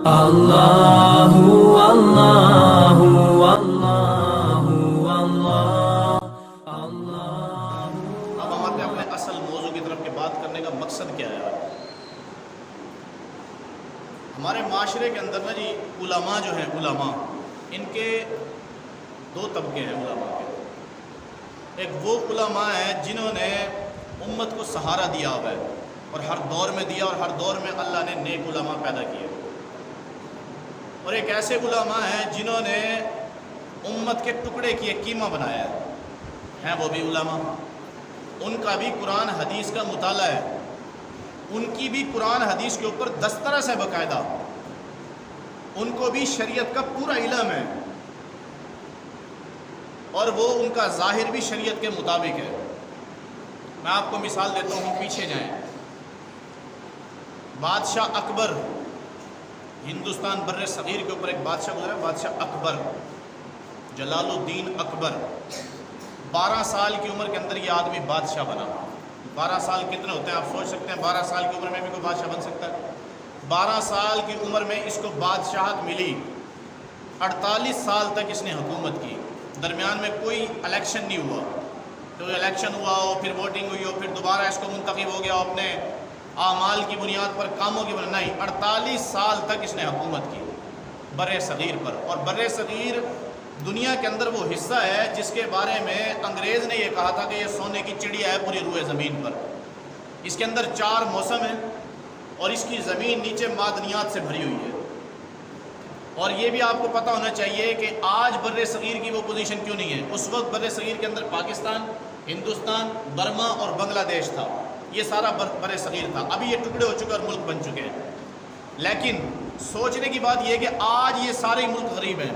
اللہ اللہ اللہ اللہ۔ اب ہم آتے ہیں اپنے اصل موضوع کی طرف کہ بات کرنے کا مقصد کیا ہے۔ ہمارے معاشرے کے اندر نا جی علماء جو ہیں، علماء ان کے دو طبقے ہیں علماء کے۔ ایک وہ علماء ہیں جنہوں نے امت کو سہارا دیا ہوا ہے اور ہر دور میں دیا، اور ہر دور میں اللہ نے نیک علماء پیدا کیے۔ اور ایک ایسے علماء ہیں جنہوں نے امت کے ٹکڑے کی ایک قیمہ بنایا ہے، ہیں وہ بھی علماء۔ ان کا بھی قرآن حدیث کا مطالعہ ہے، ان کی بھی قرآن حدیث کے اوپر دسترس ہے باقاعدہ، ان کو بھی شریعت کا پورا علم ہے، اور وہ ان کا ظاہر بھی شریعت کے مطابق ہے۔ میں آپ کو مثال دیتا ہوں، پیچھے جائیں۔ بادشاہ اکبر، ہندوستان بر صغیر کے اوپر ایک بادشاہ گزرا ہے، بادشاہ اکبر، جلال الدین اکبر۔ 12 سال کی عمر کے اندر یہ آدمی بادشاہ بنا۔ 12 سال کتنے ہوتے ہیں آپ سوچ سکتے ہیں؟ 12 سال کی عمر میں بھی کوئی بادشاہ بن سکتا ہے؟ 12 سال کی عمر میں اس کو بادشاہت ملی، 48 سال تک اس نے حکومت کی۔ درمیان میں کوئی الیکشن نہیں ہوا، تو الیکشن ہوا ہو، پھر ووٹنگ ہوئی ہو، پھر دوبارہ اس کو منتخب ہو گیا ہو اپنے اعمال کی بنیاد پر، کاموں کی بنیاد نہیں۔ 48 سال تک اس نے حکومت کی بر صغیر پر۔ اور بر صغیر دنیا کے اندر وہ حصہ ہے جس کے بارے میں انگریز نے یہ کہا تھا کہ یہ سونے کی چڑیا ہے پوری روئے زمین پر۔ اس کے اندر 4 موسم ہیں اور اس کی زمین نیچے معدنیات سے بھری ہوئی ہے۔ اور یہ بھی آپ کو پتہ ہونا چاہیے کہ آج بر صغیر کی وہ پوزیشن کیوں نہیں ہے۔ اس وقت بر صغیر کے اندر پاکستان، ہندوستان، برما اور بنگلہ دیش تھا، یہ سارا بر صغیر تھا۔ ابھی یہ ٹکڑے ہو چکے اور ملک بن چکے ہیں، لیکن سوچنے کی بات یہ ہے کہ آج یہ سارے ملک غریب ہیں،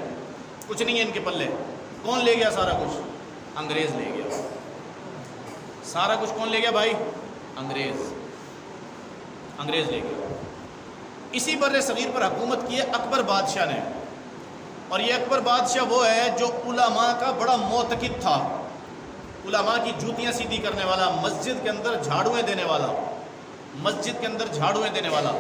کچھ نہیں ہے ان کے پلے۔ کون لے گیا سارا کچھ؟ انگریز لے گیا۔ سارا کچھ کون لے گیا بھائی؟ انگریز لے گیا۔ اسی بر صغیر پر حکومت کی ہے اکبر بادشاہ نے، اور یہ اکبر بادشاہ وہ ہے جو علماء کا بڑا معتقد تھا، علماء کی جوتیاں سیدھی کرنے والا، مسجد کے اندر جھاڑویں دینے والا، مسجد کے اندر جھاڑویں دینے والا۔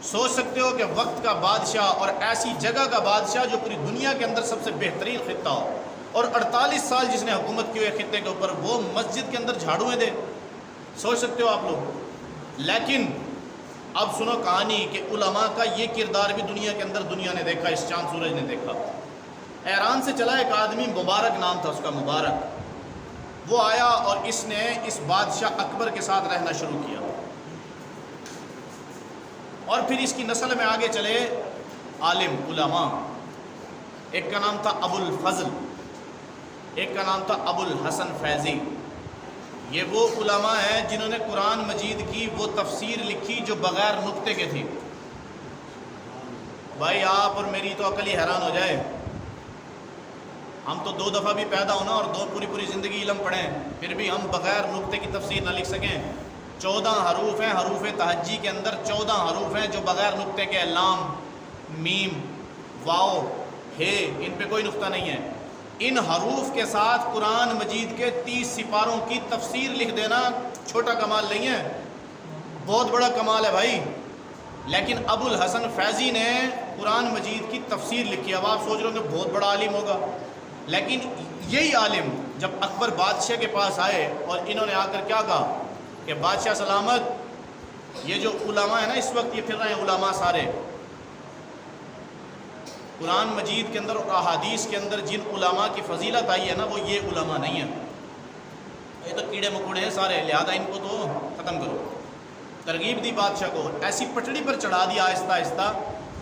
سوچ سکتے ہو کہ وقت کا بادشاہ اور ایسی جگہ کا بادشاہ جو پوری دنیا کے اندر سب سے بہترین خطہ ہو، اور 48 سال جس نے حکومت کی ہوئے خطے کے اوپر، وہ مسجد کے اندر جھاڑویں دے۔ سوچ سکتے ہو آپ لوگ؟ لیکن اب سنو کہانی کہ علماء کا یہ کردار بھی دنیا کے اندر دنیا نے دیکھا، اس چاند سورج نے دیکھا۔ ایران سے چلا ایک آدمی، مبارک نام تھا اس کا، مبارک، وہ آیا اور اس نے اس بادشاہ اکبر کے ساتھ رہنا شروع کیا، اور پھر اس کی نسل میں آگے چلے عالم علماء۔ ایک کا نام تھا ابو الفضل، ایک کا نام تھا ابو الحسن فیضی۔ یہ وہ علماء ہیں جنہوں نے قرآن مجید کی وہ تفسیر لکھی جو بغیر نقطے کے تھی۔ بھائی آپ اور میری تو عقل ہی حیران ہو جائے، ہم تو 2 دفعہ بھی پیدا ہونا اور پوری زندگی علم پڑھیں، پھر بھی ہم بغیر نقطے کی تفسیر نہ لکھ سکیں۔ 14 حروف ہیں، حروف تہجی کے اندر 14 حروف ہیں جو بغیر نقطے کے، لام، میم، واو، ہے، ان پہ کوئی نقطہ نہیں ہے۔ ان حروف کے ساتھ قرآن مجید کے 30 سپاروں کی تفسیر لکھ دینا چھوٹا کمال نہیں ہے، بہت بڑا کمال ہے بھائی۔ لیکن ابو الحسن فیضی نے قرآن مجید کی تفسیر لکھی۔ اب آپ سوچ رہے ہو کہ بہت بڑا عالم ہوگا، لیکن یہی عالم جب اکبر بادشاہ کے پاس آئے اور انہوں نے آ کر کیا کہا کہ بادشاہ سلامت، یہ جو علماء ہیں نا اس وقت یہ پھر رہے ہیں علماء سارے، قرآن مجید کے اندر اور احادیث کے اندر جن علماء کی فضیلت آئی ہے نا، وہ یہ علماء نہیں ہیں، یہ تو کیڑے مکوڑے ہیں سارے، لہذا ان کو تو ختم کرو۔ ترغیب دی بادشاہ کو، ایسی پٹڑی پر چڑھا دیا آہستہ آہستہ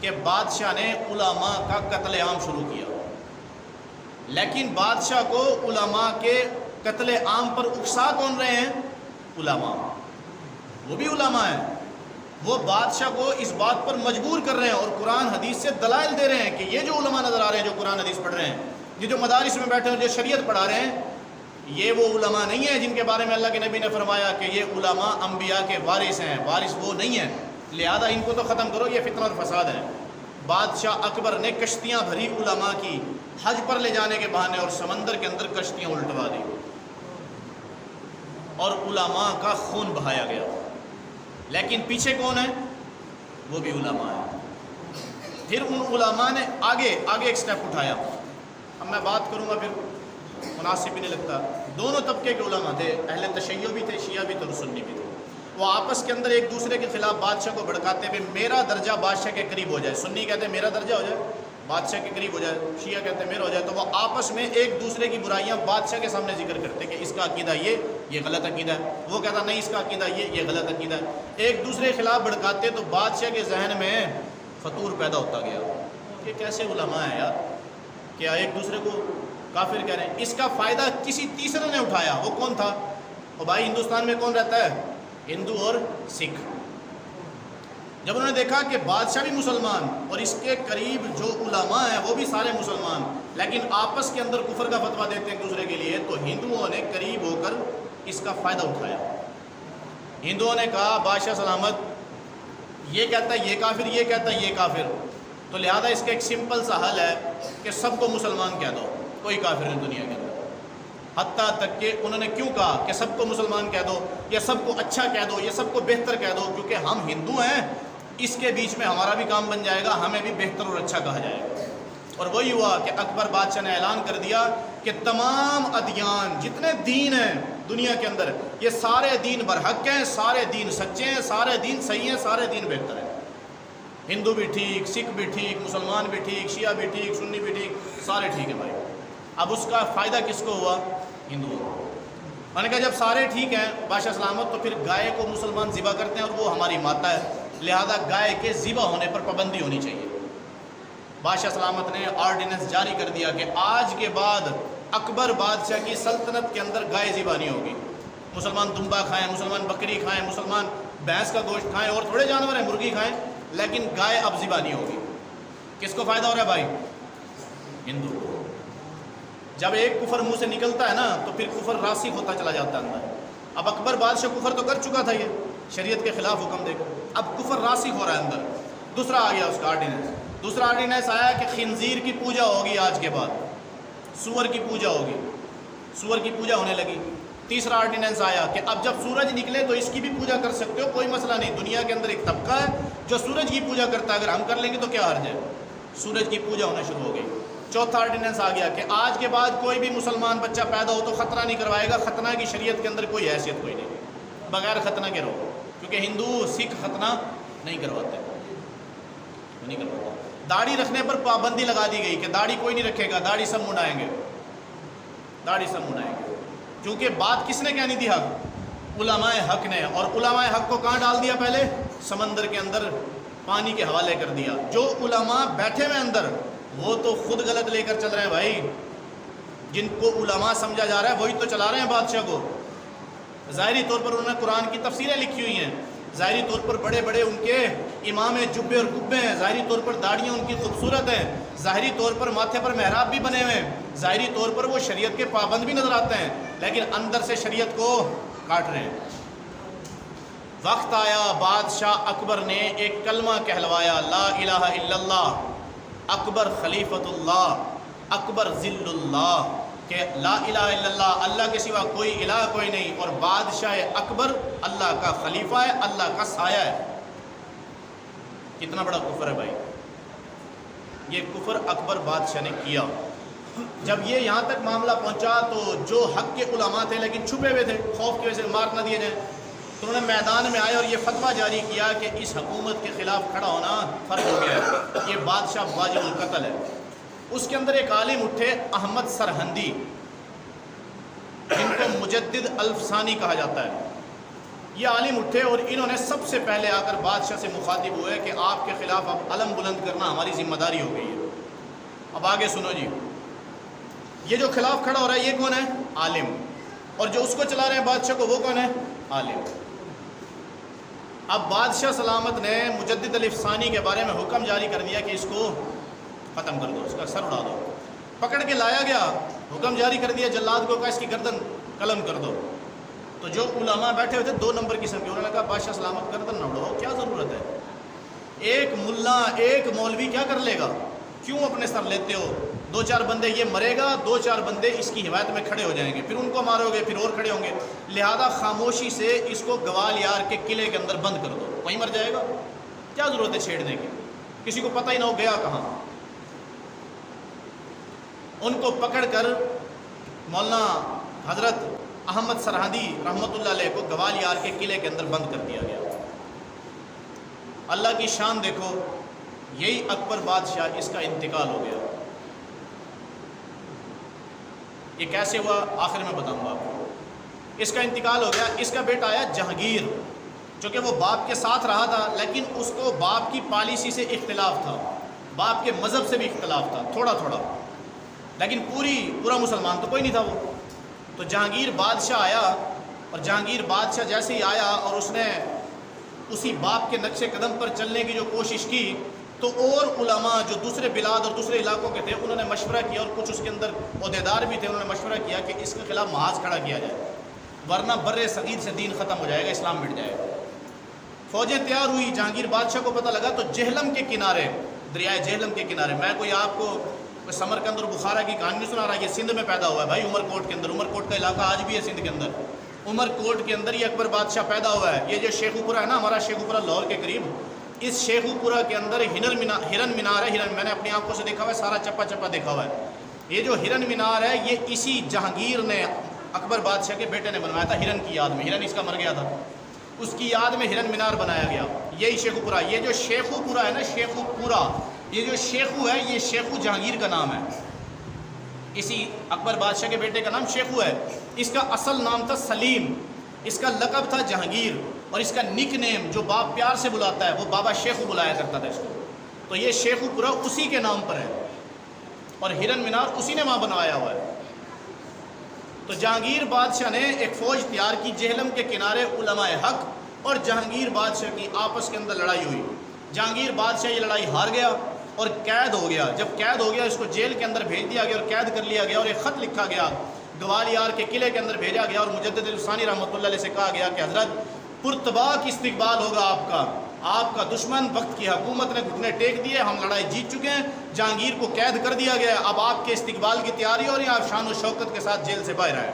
کہ بادشاہ نے علماء کا قتل عام شروع کیا۔ لیکن بادشاہ کو علماء کے قتل عام پر اکسا کون رہے ہیں؟ علماء، وہ بھی علماء ہیں۔ وہ بادشاہ کو اس بات پر مجبور کر رہے ہیں اور قرآن حدیث سے دلائل دے رہے ہیں کہ یہ جو علماء نظر آ رہے ہیں جو قرآن حدیث پڑھ رہے ہیں، یہ جو مدارس میں بیٹھے ہیں جو شریعت پڑھا رہے ہیں، یہ وہ علماء نہیں ہیں جن کے بارے میں اللہ کے نبی نے فرمایا کہ یہ علماء انبیاء کے وارث ہیں، وارث وہ نہیں ہیں، لہذا ان کو تو ختم کرو، یہ فتنہ اور فساد ہے۔ بادشاہ اکبر نے کشتیاں بھری علماء کی حج پر لے جانے کے بہانے، اور سمندر کے اندر کشتیاں الٹوا دی اور علماء کا خون بہایا گیا۔ لیکن پیچھے کون ہے؟ وہ بھی علماء ہے۔ پھر ان علماء نے آگے ایک سٹیپ اٹھایا. اب میں بات کروں گا پھر مناسب بھی نہیں لگتا. دونوں طبقے کے علماء تھے, اہل تشیع بھی تھے, شیعہ بھی تھے اور سنی بھی تھے. وہ آپس کے اندر ایک دوسرے کے خلاف بادشاہ کو بھڑکاتے ہوئے میرا درجہ بادشاہ کے قریب ہو جائے. سنی کہتے ہیں میرا درجہ ہو جائے, بادشاہ کے قریب ہو جائے. شیعہ کہتے ہیں میرا ہو جائے. تو وہ آپس میں ایک دوسرے کی برائیاں بادشاہ کے سامنے ذکر کرتے کہ اس کا عقیدہ یہ غلط عقیدہ ہے. وہ کہتا نہیں اس کا عقیدہ یہ غلط عقیدہ ہے. ایک دوسرے کے خلاف بھڑکاتے تو بادشاہ کے ذہن میں فطور پیدا ہوتا گیا کہ کیسے علماء ہیں یار, کیا ایک دوسرے کو کافر کہہ رہے ہیں. اس کا فائدہ کسی تیسرے نے اٹھایا. وہ کون تھا؟ وہ بھائی ہندوستان میں کون رہتا ہے؟ ہندو اور سکھ. جب انہوں نے دیکھا کہ بادشاہ بھی مسلمان اور اس کے قریب جو علماء ہیں وہ بھی سارے مسلمان, لیکن آپس کے اندر کفر کا فتویٰ دیتے ہیں ایک دوسرے کے لیے, تو ہندوؤں نے قریب ہو کر اس کا فائدہ اٹھایا. ہندوؤں نے کہا بادشاہ سلامت یہ کہتا ہے یہ کافر, یہ کہتا ہے یہ کافر, تو لہذا اس کا ایک سمپل سا حل ہے کہ سب کو مسلمان کہہ دو, کوئی کافر نہیں دنیا کے اندر. حتیٰ تک کہ انہوں نے کیوں کہا کہ سب کو مسلمان کہہ دو, یا سب کو اچھا کہہ دو, یا سب کو بہتر کہہ دو, کیونکہ ہم ہندو ہیں, اس کے بیچ میں ہمارا بھی کام بن جائے گا, ہمیں بھی بہتر اور اچھا کہا جائے گا. اور وہی ہوا کہ اکبر بادشاہ نے اعلان کر دیا کہ تمام ادیان جتنے دین ہیں دنیا کے اندر, یہ سارے دین برحق ہیں, سارے دین سچے ہیں, سارے دین صحیح ہیں, سارے دین بہتر ہیں. ہندو بھی ٹھیک, سکھ بھی ٹھیک, مسلمان بھی ٹھیک, شیعہ بھی ٹھیک, سنی بھی ٹھیک, سارے ٹھیک ہیں بھائی. اب اس کا فائدہ کس کو ہوا؟ ہندوؤں. میں نے کہا جب سارے ٹھیک ہیں بادشاہ سلامت, تو پھر گائے کو مسلمان ذبح کرتے ہیں اور وہ ہماری ماتا ہے, لہذا گائے کے ذبح ہونے پر پابندی ہونی چاہیے. بادشاہ سلامت نے آرڈیننس جاری کر دیا کہ آج کے بعد اکبر بادشاہ کی سلطنت کے اندر گائے ذبح نہیں ہوگی. مسلمان دمبا کھائیں, مسلمان بکری کھائیں, مسلمان بھینس کا گوشت کھائیں, اور تھوڑے جانور ہیں مرغی کھائیں, لیکن گائے اب ذبح نہیں ہوگی. کس کو فائدہ ہو رہا ہے بھائی؟ ہندو. جب ایک کفر منہ سے نکلتا ہے نا تو پھر کفر راسخ ہوتا چلا جاتا ہے اندر. اب اکبر بادشاہ کفر تو کر چکا تھا یہ شریعت کے خلاف حکم دے کر, اب کفر راسخ ہو رہا ہے اندر. دوسرا آ گیا اس کا آرڈیننس. دوسرا آرڈیننس آیا کہ خنزیر کی پوجا ہوگی آج کے بعد, سور کی پوجا ہوگی, سور کی پوجا ہونے لگی. تیسرا آرڈیننس آیا کہ اب جب سورج نکلے تو اس کی بھی پوجا کر سکتے ہو, کوئی مسئلہ نہیں. دنیا کے اندر ایک طبقہ ہے جو سورج کی پوجا کرتا ہے, اگر ہم کر لیں گے تو کیا حرج ہے. سورج کی پوجا ہونا شروع ہو گئی. چوتھا آرڈیننس آ گیا کہ آج کے بعد کوئی بھی مسلمان بچہ پیدا ہو تو ختنہ نہیں کروائے گا, ختنہ کی شریعت کے اندر کوئی حیثیت کوئی نہیں, بغیر ختنہ کے رہو, کیونکہ ہندو سکھ ختنہ نہیں کرواتے, نہیں کرواتے. داڑھی رکھنے پر پابندی لگا دی گئی کہ داڑھی کوئی نہیں رکھے گا, داڑھی سب منڈائیں گے, داڑھی سب منڈائیں گے. کیونکہ بات کس نے کہنی تھی؟ حق علماء حق نے. اور علماء حق کو کہاں ڈال دیا؟ پہلے سمندر کے اندر پانی کے حوالے کر دیا. جو علماء بیٹھے ہوئے اندر وہ تو خود غلط لے کر چل رہے ہیں بھائی. جن کو علماء سمجھا جا رہا ہے وہی تو چلا رہے ہیں بادشاہ کو. ظاہری طور پر انہوں نے قرآن کی تفسیریں لکھی ہوئی ہیں, ظاہری طور پر بڑے بڑے ان کے امام جبے اور کبے ہیں, ظاہری طور پر داڑیاں ان کی خوبصورت ہیں, ظاہری طور پر ماتھے پر محراب بھی بنے ہوئے ہیں, ظاہری طور پر وہ شریعت کے پابند بھی نظر آتے ہیں, لیکن اندر سے شریعت کو کاٹ رہے ہیں. وقت آیا بادشاہ اکبر نے ایک کلمہ کہلوایا, لا الہ الا اللہ, اکبر خلیفۃ اللہ, اکبر ذل اللہ, کہ لا الہ الا اللہ, اللہ کے سوا کوئی الہ کوئی نہیں, اور بادشاہ اکبر اللہ کا خلیفہ ہے, اللہ کا سایہ ہے. کتنا بڑا کفر ہے بھائی. یہ کفر اکبر بادشاہ نے کیا. جب یہ یہاں تک معاملہ پہنچا تو جو حق کے علماء تھے لیکن چھپے ہوئے تھے, خوف کی وجہ سے مار نہ دیے جائیں, تو انہوں نے میدان میں آئے اور یہ فتویٰ جاری کیا کہ اس حکومت کے خلاف کھڑا ہونا فرض ہو گیا ہے, یہ بادشاہ واجب القتل ہے. اس کے اندر ایک عالم اٹھے احمد سرہندی, جن کو مجدد الفسانی کہا جاتا ہے. یہ عالم اٹھے اور انہوں نے سب سے پہلے آ کر بادشاہ سے مخاطب ہوئے کہ آپ کے خلاف اب علم بلند کرنا ہماری ذمہ داری ہو گئی ہے. اب آگے سنو جی, یہ جو خلاف کھڑا ہو رہا ہے یہ کون ہے؟ عالم. اور جو اس کو چلا رہے ہیں بادشاہ کو وہ کون ہے؟ عالم. اب بادشاہ سلامت نے مجدد الفسانی کے بارے میں حکم جاری کر دیا کہ اس کو ختم کر دو, اس کا سر اڑا دو. پکڑ کے لایا گیا, حکم جاری کر دیا جلاد کو کہ اس کی گردن قلم کر دو. تو جو علماء بیٹھے ہوئے تھے دو نمبر قسم کے, انہوں نے کہا بادشاہ سلامت گردن نہ اڑاؤ, کیا ضرورت ہے, ایک ملا ایک مولوی کیا کر لے گا, کیوں اپنے سر لیتے ہو, دو چار بندے یہ مرے گا, دو چار بندے اس کی حمایت میں کھڑے ہو جائیں گے, پھر ان کو مارو گے, پھر اور کھڑے ہوں گے, لہذا خاموشی سے اس کو گوالیار کے قلعے کے اندر بند کر دو, وہیں مر جائے گا, کیا ضرورت ہے چھیڑنے کی. کسی کو پتہ ہی نہ ہو گیا کہاں. ان کو پکڑ کر مولانا حضرت احمد سرحدی رحمۃ اللہ علیہ کو گوالیار کے قلعے کے اندر بند کر دیا گیا. اللہ کی شان دیکھو، یہی اکبر بادشاہ، اس کا انتقال ہو گیا. یہ کیسے ہوا آخر میں بتاؤں گا آپ کو. اس کا انتقال ہو گیا. اس کا بیٹا آیا جہانگیر، چونکہ وہ باپ کے ساتھ رہا تھا لیکن اس کو باپ کی پالیسی سے اختلاف تھا، باپ کے مذہب سے بھی اختلاف تھا تھوڑا تھوڑا، لیکن پورا مسلمان تو کوئی نہیں تھا وہ. تو جہانگیر بادشاہ آیا، اور جہانگیر بادشاہ جیسے ہی آیا اور اس نے اسی باپ کے نقش قدم پر چلنے کی جو کوشش کی، تو اور علماء جو دوسرے بلاد اور دوسرے علاقوں کے تھے انہوں نے مشورہ کیا، اور کچھ اس کے اندر عہدیدار بھی تھے، انہوں نے مشورہ کیا کہ اس کے خلاف محاذ کھڑا کیا جائے، ورنہ بر صغیر سے دین ختم ہو جائے گا، اسلام مٹ جائے گا. فوجیں تیار ہوئی. جہانگیر بادشاہ کو پتہ لگا تو جہلم کے کنارے، دریائے جہلم کے کنارے، میں کوئی آپ کو سمرقند اور بخارا کی کہانی نہیں سنا رہا، یہ سندھ میں پیدا ہوا ہے بھائی، عمر کوٹ کے اندر. عمر کوٹ کا علاقہ آج بھی ہے سندھ کے اندر. عمر کوٹ کے اندر یہ اکبر بادشاہ پیدا ہوا ہے. یہ جو شیخو پورہ ہے نا ہمارا، شیخو پورہ لاہور کے قریب، اس شیخو پورہ کے اندر ہرن مینار ہے. ہرن میں نے اپنی آنکھوں سے دیکھا ہوا ہے، سارا چپا چپا دیکھا ہوا ہے. یہ جو ہرن مینار ہے یہ اسی جہانگیر نے، اکبر بادشاہ کے بیٹے نے بنوایا تھا، ہرن کی یاد میں. ہرن اس کا مر گیا تھا، اس کی یاد میں ہرن مینار بنایا گیا. یہی شیخو پورہ. یہ جو شیخو پورہ ہے نا، شیخو پورہ، یہ جو شیخو ہے یہ شیخو جہانگیر کا نام ہے. اسی اکبر بادشاہ کے بیٹے کا نام شیخو ہے. اس کا اصل نام تھا سلیم، اس کا لقب تھا جہانگیر، اور اس کا نک نیم جو باپ پیار سے بلاتا ہے وہ بابا شیخو بلایا کرتا تھا اس کو. تو یہ شیخو پورہ اسی کے نام پر ہے، اور ہرن مینار اسی نے وہاں بنوایا ہوا ہے. تو جہانگیر بادشاہ نے ایک فوج تیار کی. جہلم کے کنارے علماء حق اور جہانگیر بادشاہ کی آپس کے اندر لڑائی ہوئی. جہانگیر بادشاہ یہ لڑائی ہار گیا اور قید ہو گیا. جب قید ہو گیا اس کو جیل کے اندر بھیج دیا گیا اور قید کر لیا گیا، اور ایک خط لکھا گیا گوالیار کے قلعے کے اندر بھیجا گیا، اور مجدد الثانی رحمۃ اللہ علیہ سے کہا گیا کہ حضرت پرتباک استقبال ہوگا آپ کا دشمن وقت کی حکومت نے گھٹنے ٹیک دیے، ہم لڑائی جیت چکے ہیں، جہانگیر کو قید کر دیا گیا، اب آپ کے استقبال کی تیاری ہو رہی ہے، آپ شان و شوکت کے ساتھ جیل سے باہر آئے.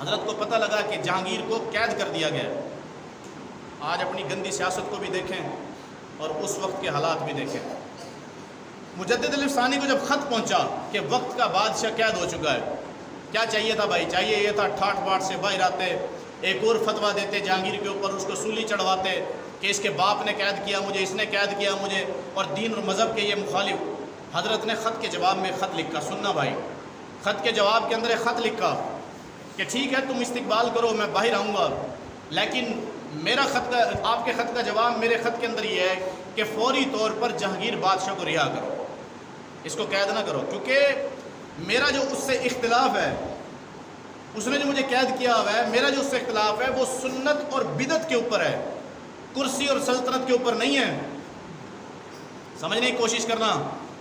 حضرت کو پتہ لگا کہ جہانگیر کو قید کر دیا گیا. آج اپنی گندی سیاست کو بھی دیکھیں اور اس وقت کے حالات بھی دیکھیں. مجدد الثانی کو جب خط پہنچا کہ وقت کا بادشاہ قید ہو چکا ہے، کیا چاہیے تھا بھائی؟ چاہیے یہ تھا ٹھاٹ باٹ سے باہر آتے، ایک اور فتویٰ دیتے جہانگیر کے اوپر، اس کو سولی چڑھواتے کہ اس کے باپ نے قید کیا مجھے، اس نے قید کیا مجھے، اور دین اور مذہب کے یہ مخالف. حضرت نے خط کے جواب میں خط لکھا. سننا بھائی، خط کے جواب کے اندر ایک خط لکھا کہ ٹھیک ہے تم استقبال کرو، میں باہر آؤں گا، لیکن میرا خط کا، آپ کے خط کا جواب میرے خط کے اندر یہ ہے کہ فوری طور پر جہانگیر بادشاہ کو رہا کرو، اس کو قید نہ کرو، کیونکہ میرا جو اس سے اختلاف ہے، اس نے جو مجھے قید کیا ہوا ہے، میرا جو اس سے اختلاف ہے وہ سنت اور بدعت کے اوپر ہے، کرسی اور سلطنت کے اوپر نہیں ہے. سمجھنے کی کوشش کرنا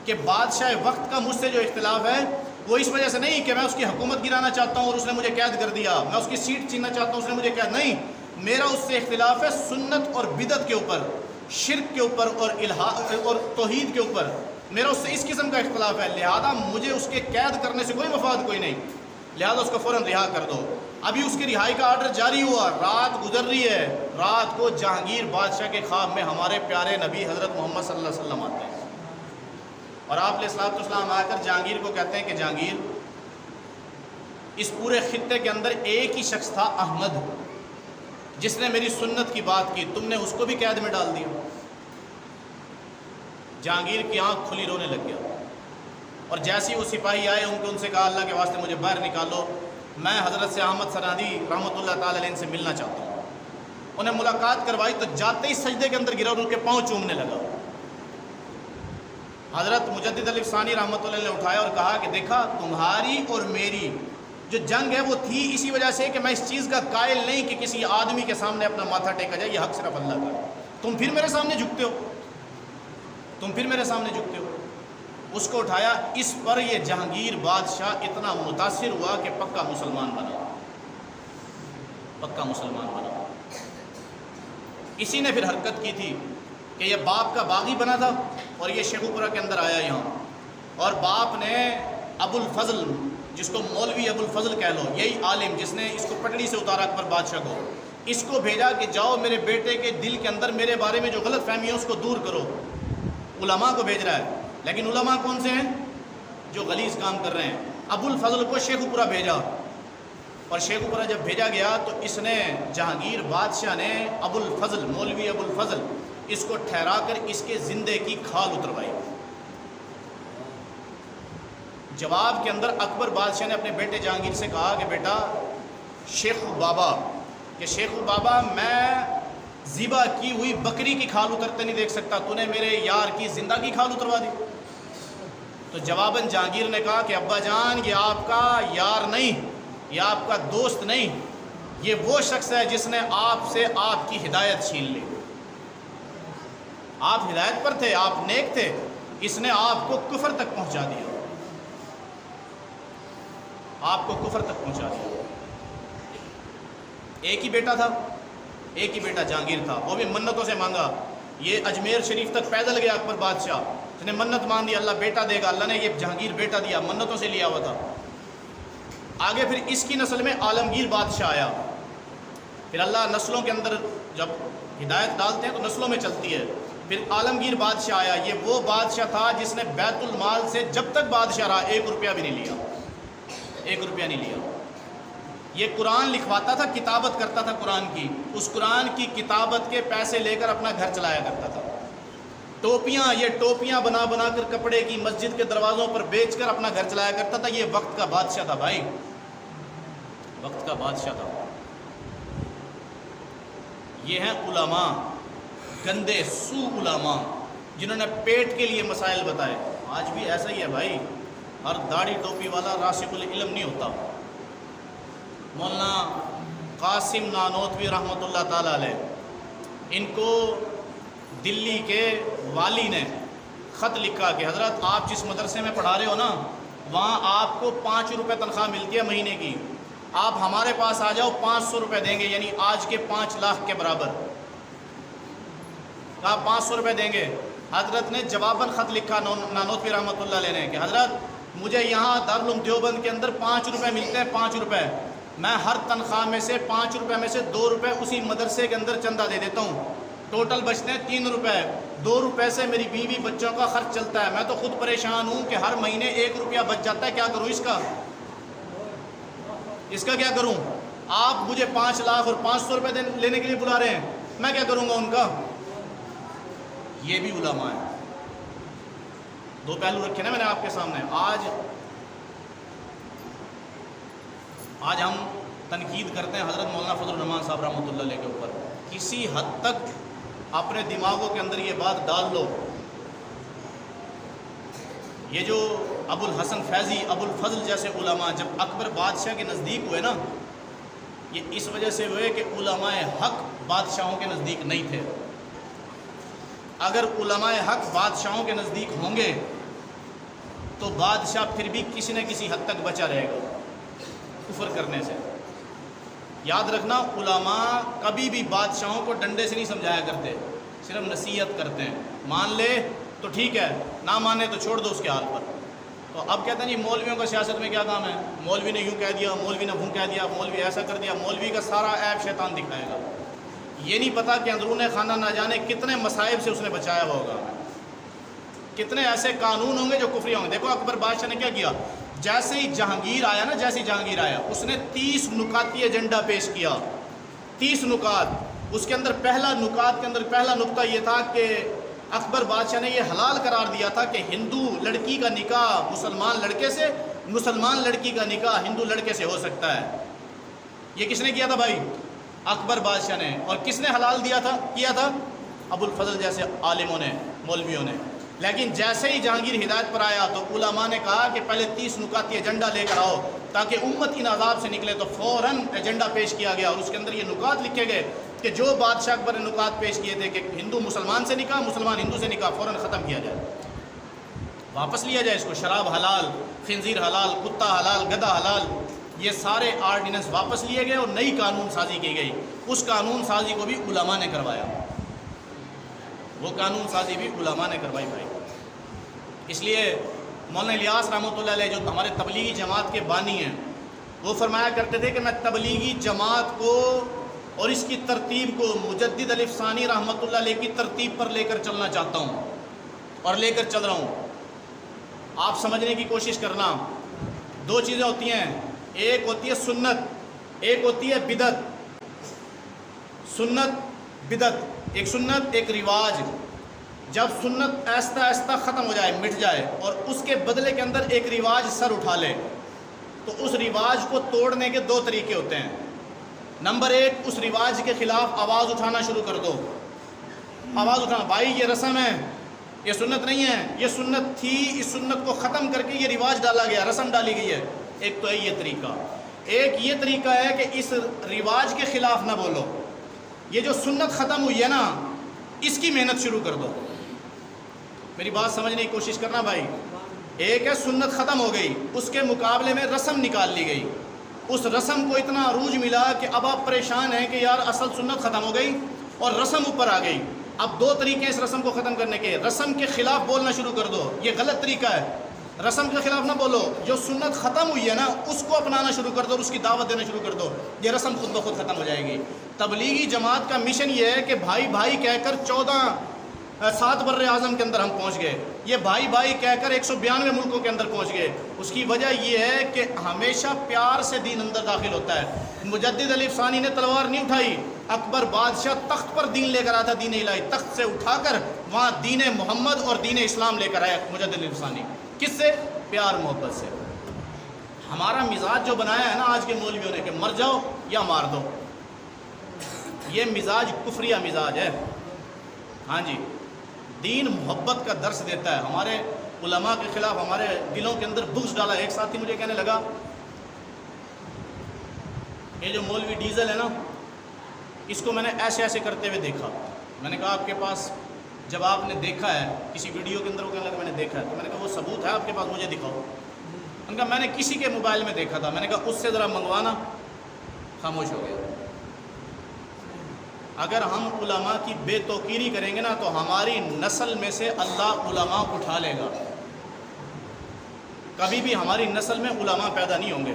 کہ بادشاہ وقت کا مجھ سے جو اختلاف ہے وہ اس وجہ سے نہیں کہ میں اس کی حکومت گرانا چاہتا ہوں اور اس نے مجھے قید کر دیا، میں اس کی سیٹ چھیننا چاہتا ہوں اس نے مجھے قید، نہیں، میرا اس سے اختلاف ہے سنت اور بدعت کے اوپر، شرک کے اوپر اور الہاد اور توحید کے اوپر، میرا اس سے اس قسم کا اختلاف ہے. لہذا مجھے اس کے قید کرنے سے کوئی مفاد کوئی نہیں، لہذا اس کو فوراً رہا کر دو. ابھی اس کی رہائی کا آرڈر جاری ہوا، رات گزر رہی ہے، رات کو جہانگیر بادشاہ کے خواب میں ہمارے پیارے نبی حضرت محمد صلی اللہ علیہ وسلم آتے ہیں، اور آپ علیہ الصلوۃ والسلام آ کر جہانگیر کو کہتے ہیں کہ جہانگیر، اس پورے خطے کے اندر ایک ہی شخص تھا احمد جس نے میری سنت کی بات کی، تم نے اس کو بھی قید میں ڈال دیا. جہانگیر کی آنکھ کھلی، رونے لگ گیا، اور جیسے ہی وہ سپاہی آئے ان سے کہا اللہ کے واسطے مجھے باہر نکالو، میں حضرت سے احمد سرحدی رحمۃ اللہ تعالی علیہ سے ملنا چاہتا ہوں. انہیں ملاقات کروائی تو جاتے ہی سجدے کے اندر گرا اور ان کے پاؤں چومنے لگا. حضرت مجدد الثانی رحمۃ اللہ نے اٹھایا اور کہا کہ دیکھا تمہاری اور میری جو جنگ ہے وہ تھی اسی وجہ سے کہ میں اس چیز کا قائل نہیں کہ کسی آدمی کے سامنے اپنا ماتھا ٹیکا جائے، یہ حق صرف اللہ کا. تم پھر میرے سامنے جھکتے ہو، تم پھر میرے سامنے جھکتے ہو. اس کو اٹھایا. اس پر یہ جہانگیر بادشاہ اتنا متاثر ہوا کہ پکا مسلمان بنا، پکا مسلمان بنا. اسی نے پھر حرکت کی تھی کہ یہ باپ کا باغی بنا تھا اور یہ شیخو پورہ کے اندر آیا یہاں، اور باپ نے ابو الفضل، جس کو مولوی ابو الفضل کہہ لو، یہی عالم جس نے اس کو پٹڑی سے اتارا اکبر بادشاہ کو، اس کو بھیجا کہ جاؤ میرے بیٹے کے دل کے اندر میرے بارے میں جو غلط فہمی ہے اس کو دور کرو. علماء کو بھیج رہا ہے، لیکن علماء کون سے ہیں؟ جو غلیظ کام کر رہے ہیں. ابو الفضل کو شیخ پورا بھیجا، اور شیخ پورا جب بھیجا گیا تو اس نے جہانگیر بادشاہ نے ابو الفضل، مولوی ابو الفضل، اس کو ٹھہرا کر اس کے زندے کی کھال اتروائی. جواب کے اندر اکبر بادشاہ نے اپنے بیٹے جہانگیر سے کہا کہ بیٹا شیخ بابا، کہ شیخ بابا میں ذبح کی ہوئی بکری کی کھال اترتے نہیں دیکھ سکتا، تو نے میرے یار کی زندہ کی کھال اتروا دی. تو جواباً جہانگیر نے کہا کہ ابا جان یہ آپ کا یار نہیں، یہ آپ کا دوست نہیں، یہ وہ شخص ہے جس نے آپ سے آپ کی ہدایت چھین لی. آپ ہدایت پر تھے، آپ نیک تھے، اس نے آپ کو کفر تک پہنچا دیا، آپ کو کفر تک پہنچا دیا. ایک ہی بیٹا تھا، ایک ہی بیٹا جہانگیر تھا، وہ بھی منتوں سے مانگا. یہ اجمیر شریف تک پیدل گیا اکبر بادشاہ، اس نے منت مان دی اللہ بیٹا دے گا، اللہ نے یہ جہانگیر بیٹا دیا، منتوں سے لیا ہوا تھا. آگے پھر اس کی نسل میں عالمگیر بادشاہ آیا. پھر اللہ نسلوں کے اندر جب ہدایت ڈالتے ہیں تو نسلوں میں چلتی ہے. پھر عالمگیر بادشاہ آیا. یہ وہ بادشاہ تھا جس نے بیت المال سے جب تک بادشاہ رہا 1 روپیہ بھی نہیں لیا، 1 روپیہ نہیں لیا. یہ قرآن لکھواتا تھا، کتابت کرتا تھا قرآن کی، اس قرآن کی کتابت کے پیسے لے کر اپنا گھر چلایا کرتا تھا. ٹوپیاں، یہ ٹوپیاں بنا بنا کر کپڑے کی مسجد کے دروازوں پر بیچ کر اپنا گھر چلایا کرتا تھا. یہ وقت کا بادشاہ تھا بھائی، وقت کا بادشاہ تھا. یہ ہیں علماء، گندے سو علماء جنہوں نے پیٹ کے لیے مسائل بتائے. آج بھی ایسا ہی ہے بھائی، ہر داڑھی ٹوپی والا راسخ العلم نہیں ہوتا. مولانا قاسم نانوتوی رحمۃ اللہ تعالیٰ علیہ، ان کو دلی کے والی نے خط لکھا کہ حضرت آپ جس مدرسے میں پڑھا رہے ہو نا، وہاں آپ کو 5 روپے تنخواہ ملتی ہے مہینے کی، آپ ہمارے پاس آ جاؤ 500 روپے دیں گے، یعنی آج کے 5 لاکھ کے برابر. کہا 500 روپے دیں گے. حضرت نے جواباً خط لکھا نانوتوی رحمۃ اللہ علیہ نے کہ حضرت مجھے یہاں دارالعلوم دیوبند کے اندر 5 روپے ملتے ہیں، 5 روپے، میں ہر تنخواہ میں سے 5 روپے میں سے 2 روپے اسی مدرسے کے اندر چندہ دے دیتا ہوں، ٹوٹل بچتے ہیں 3 روپے. 2 روپے سے میری بیوی بچوں کا خرچ چلتا ہے. میں تو خود پریشان ہوں کہ ہر مہینے 1 روپیہ بچ جاتا ہے، کیا کروں اس کا کیا کروں؟ آپ مجھے 5 لاکھ اور 500 روپے لینے کے لیے بلا رہے ہیں، میں کیا کروں گا ان کا؟ یہ بھی علماء ہیں. 2 پہلو رکھے نا میں نے آپ کے سامنے. آج ہم تنقید کرتے ہیں حضرت مولانا فضل الرحمان صاحب رحمۃ اللہ علیہ کے اوپر. کسی حد تک اپنے دماغوں کے اندر یہ بات ڈال لو، یہ جو ابو الحسن فیضی، ابو الفضل جیسے علماء جب اکبر بادشاہ کے نزدیک ہوئے نا، یہ اس وجہ سے ہوئے کہ علماء حق بادشاہوں کے نزدیک نہیں تھے. اگر علماء حق بادشاہوں کے نزدیک ہوں گے تو بادشاہ پھر بھی کسی نہ کسی حد تک بچا رہے گا کفر کرنے سے. یاد رکھنا، علماء کبھی بھی بادشاہوں کو ڈنڈے سے نہیں سمجھایا کرتے، صرف نصیحت کرتے ہیں. مان لے تو ٹھیک ہے، نہ مانے تو چھوڑ دو اس کے حال پر. تو اب کہتے ہیں جی مولویوں کا سیاست میں کیا کام ہے، مولوی نے یوں کہہ دیا، مولوی نے وہ کہہ دیا، مولوی ایسا کر دیا، مولوی کا سارا عیب شیطان دکھائے گا. یہ نہیں پتہ کہ اندرون خانہ نہ جانے کتنے مصائب سے اس نے بچایا ہوا ہوگا، کتنے ایسے قانون ہوں گے جو کفری ہوں گے. دیکھو اکبر بادشاہ نے کیا کیا، جیسے ہی جہانگیر آیا نا، جیسے ہی جہانگیر آیا اس نے 30 نکاتی ایجنڈا پیش کیا. 30 نکات. اس کے اندر پہلا نقطہ یہ تھا کہ اکبر بادشاہ نے یہ حلال قرار دیا تھا کہ ہندو لڑکی کا نکاح مسلمان لڑکے سے، مسلمان لڑکی کا نکاح ہندو لڑکے سے ہو سکتا ہے. یہ کس نے کیا تھا بھائی؟ اکبر بادشاہ نے. اور کس نے حلال کیا تھا؟ ابو الفضل جیسے عالموں نے، مولویوں نے. لیکن جیسے ہی جہانگیر ہدایت پر آیا تو علماء نے کہا کہ پہلے 30 نکاتی ایجنڈا لے کر آؤ تاکہ امت ان عذاب سے نکلے. تو فوراً ایجنڈا پیش کیا گیا اور اس کے اندر یہ نکات لکھے گئے کہ جو بادشاہ اکبر نے نکات پیش کیے تھے کہ ہندو مسلمان سے نکاح، مسلمان ہندو سے نکاح، فوراً ختم کیا جائے، واپس لیا جائے اس کو. شراب حلال، خنزیر حلال، کتا حلال، گدھا حلال، یہ سارے آرڈیننس واپس لیے گئے اور نئی قانون سازی کی گئی. اس قانون سازی کو بھی علماء نے کروایا، وہ قانون سازی بھی علماء نے کروائی بھائی. اس لیے مولانا الیاس رحمۃ اللہ علیہ جو ہمارے تبلیغی جماعت کے بانی ہیں، وہ فرمایا کرتے تھے کہ میں تبلیغی جماعت کو اور اس کی ترتیب کو مجدد الف ثانی رحمۃ اللہ علیہ کی ترتیب پر لے کر چلنا چاہتا ہوں اور لے کر چل رہا ہوں. آپ سمجھنے کی کوشش کرنا. دو چیزیں ہوتی ہیں، ایک ہوتی ہے سنت، ایک ہوتی ہے بدعت. سنت بدعت، ایک سنت ایک رواج. جب سنت آہستہ آہستہ ختم ہو جائے، مٹ جائے، اور اس کے بدلے کے اندر ایک رواج سر اٹھا لے، تو اس رواج کو توڑنے کے دو طریقے ہوتے ہیں. نمبر ایک، اس رواج کے خلاف آواز اٹھانا شروع کر دو. آواز اٹھانا، بھائی یہ رسم ہے، یہ سنت نہیں ہے، یہ سنت تھی، اس سنت کو ختم کر کے یہ رواج ڈالا گیا، رسم ڈالی گئی ہے. ایک تو ہے یہ طریقہ. ایک یہ طریقہ ہے کہ اس رواج کے خلاف نہ بولو، یہ جو سنت ختم ہوئی ہے نا، اس کی محنت شروع کر دو. میری بات سمجھنے کی کوشش کرنا بھائی. ایک ہے سنت ختم ہو گئی، اس کے مقابلے میں رسم نکال لی گئی. اس رسم کو اتنا عروج ملا کہ اب آپ پریشان ہیں کہ یار اصل سنت ختم ہو گئی اور رسم اوپر آ گئی. اب دو طریقے اس رسم کو ختم کرنے کے. رسم کے خلاف بولنا شروع کر دو، یہ غلط طریقہ ہے. رسم کے خلاف نہ بولو، جو سنت ختم ہوئی ہے نا اس کو اپنانا شروع کر دو اور اس کی دعوت دینا شروع کر دو. یہ رسم خود بخود ختم ہو جائے گی. تبلیغی جماعت کا مشن یہ ہے کہ بھائی بھائی کہہ کر 7 بر اعظم کے اندر ہم پہنچ گئے. یہ بھائی بھائی کہہ کر 192 ملکوں کے اندر پہنچ گئے. اس کی وجہ یہ ہے کہ ہمیشہ پیار سے دین اندر داخل ہوتا ہے. مجدد الف ثانی نے تلوار نہیں اٹھائی. اکبر بادشاہ تخت پر دین لے کر آیا تھا، دین الہی تخت سے اٹھا کر وہاں دین محمد اور دین اسلام لے کر آیا مجدد الف ثانی. کس سے؟ پیار محبت سے. ہمارا مزاج جو بنایا ہے نا آج کے مولویوں نے کہ مر جاؤ یا مار دو، یہ مزاج کفریہ مزاج ہے. ہاں جی، دین محبت کا درس دیتا ہے. ہمارے علماء کے خلاف ہمارے دلوں کے اندر بغض ڈالا. ایک ساتھی مجھے کہنے لگا یہ جو مولوی ڈیزل ہے نا، اس کو میں نے ایسے ایسے کرتے ہوئے دیکھا. میں نے کہا آپ کے پاس جب آپ نے دیکھا ہے کسی ویڈیو کے اندر، وہ کہنے لگا میں نے دیکھا ہے. تو میں نے کہا وہ ثبوت ہے آپ کے پاس، مجھے دکھاؤ. میں نے کہا میں نے کسی کے موبائل میں دیکھا تھا. میں نے کہا اس سے ذرا منگوانا. خاموش ہو گیا. اگر ہم علماء کی بے توقیری کریں گے نا تو ہماری نسل میں سے اللہ علماء اٹھا لے گا. کبھی بھی ہماری نسل میں علماء پیدا نہیں ہوں گے،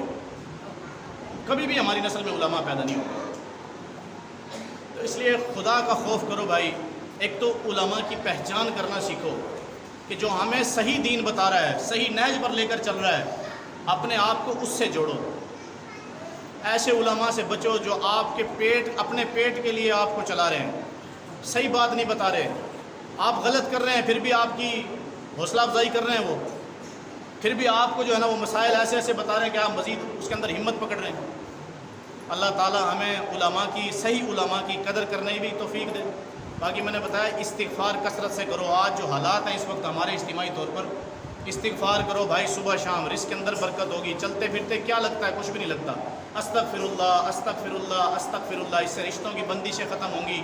کبھی بھی ہماری نسل میں علماء پیدا نہیں ہوں گے. تو اس لیے خدا کا خوف کرو بھائی. ایک تو علماء کی پہچان کرنا سیکھو کہ جو ہمیں صحیح دین بتا رہا ہے، صحیح نہج پر لے کر چل رہا ہے، اپنے آپ کو اس سے جوڑو. ایسے علماء سے بچو جو آپ کے اپنے پیٹ کے لیے آپ کو چلا رہے ہیں، صحیح بات نہیں بتا رہے. آپ غلط کر رہے ہیں پھر بھی آپ کی حوصلہ افزائی کر رہے ہیں، وہ پھر بھی آپ کو جو ہے نا وہ مسائل ایسے ایسے بتا رہے ہیں کہ آپ مزید اس کے اندر ہمت پکڑ رہے ہیں. اللہ تعالیٰ ہمیں علماء کی، صحیح علماء کی قدر کرنے بھی توفیق دے. باقی میں نے بتایا استغفار کثرت سے کرو. آج جو حالات ہیں اس وقت ہمارے اجتماعی طور پر، استغفار کرو بھائی صبح شام. رزق کے اندر برکت ہوگی. چلتے پھرتے کیا لگتا ہے؟ کچھ بھی نہیں لگتا. استغفر اللہ استغفر اللہ استغفر اللہ. اس سے رشتوں کی بندشیں ختم ہوں گی،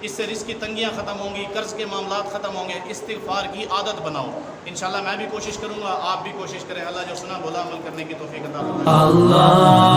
اس سے رزق کی تنگیاں ختم ہوں گی، قرض کے معاملات ختم ہوں گے. استغفار کی عادت بناؤ. انشاءاللہ میں بھی کوشش کروں گا، آپ بھی کوشش کریں. اللہ جو سنا بولا عمل کرنے کی توفیق عطا فرمائے. اللہ